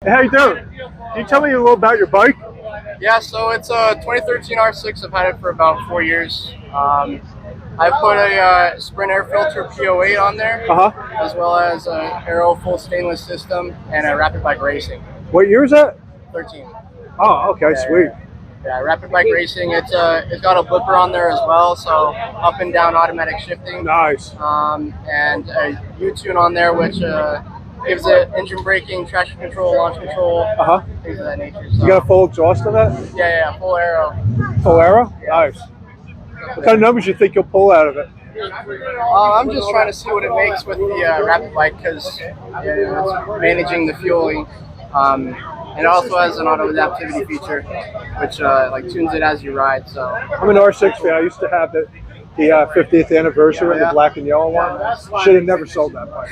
Hey, how you doing? Can you tell me a little about your bike? Yeah, so it's a 2013 R6. I've had it for about 4 years. I put a Sprint air filter PO8 on there, as well as a Aero full stainless system and a Rapid Bike Racing. What year is that? 13. Oh, okay, Yeah, sweet. Yeah, Rapid Bike Racing. It's got a blipper on there as well, so up and down automatic shifting. Nice. And a U-tune on there, which gives it engine braking, traction control, launch control, things of that nature. So, You got a full exhaust on that? yeah, full aero. Full aero? Nice. What kind of numbers you think you'll pull out of it? I'm just trying to see what it makes with the Rapid Bike because it's managing the fueling. It also has an auto adaptivity feature, which like tunes it as you ride. So I'm an R6 fan. I used to have the 50th anniversary, the black and yellow one. Should have never sold that bike.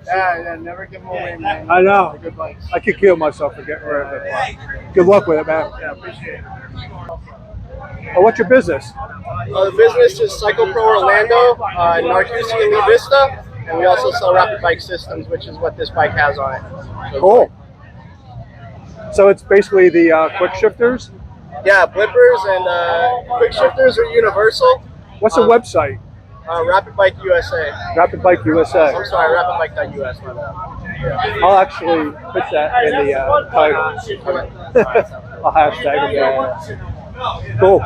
yeah, never give them away, man. I know. Good bikes. I could kill myself for getting rid of it. Good luck with it, man. Yeah, appreciate it. Oh, what's your business? The business is Cycle Pro Orlando in Narcoossee and Lee Vista, and we also sell Rapid Bike Systems, which is what this bike has on it. So cool. So it's basically the quick shifters? Yeah, blippers and quick shifters are universal. What's the website? Rapid Bike USA. Rapid Bike USA. I'm sorry, rapidbike.us. My bad. I'll actually put that in the title. I'll hashtag it. Cool.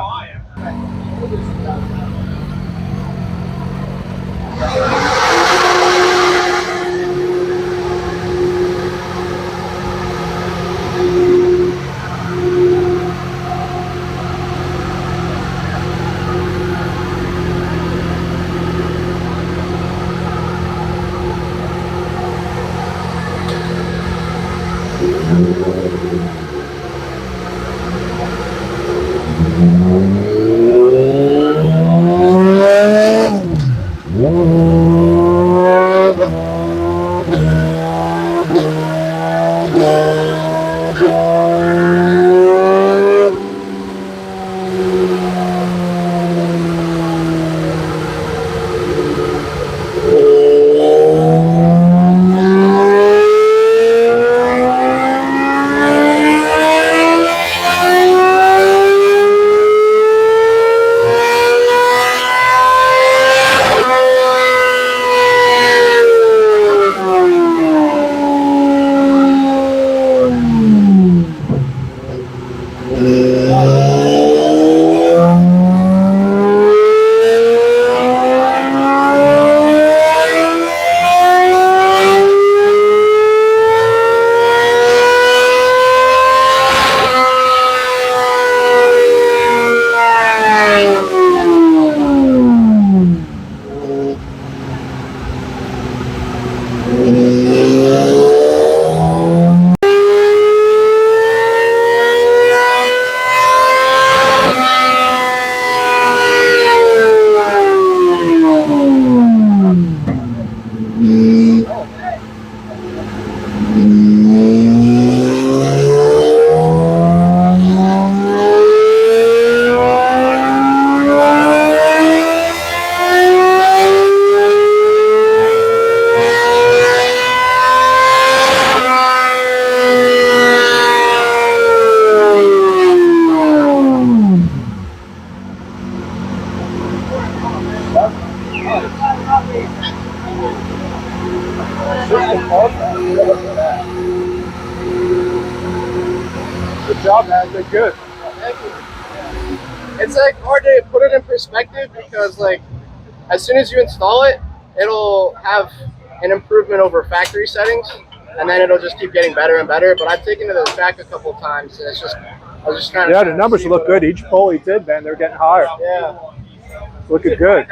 Good job, man. They're good. Thank you. It's like hard to put it in perspective because like as soon as you install it, it'll have an improvement over factory settings, and then it'll just keep getting better and better. But I've taken to the track a couple of times, and I was just trying to. Yeah, the numbers look good. Each pull he did, man, they're getting higher. Yeah. Looking good.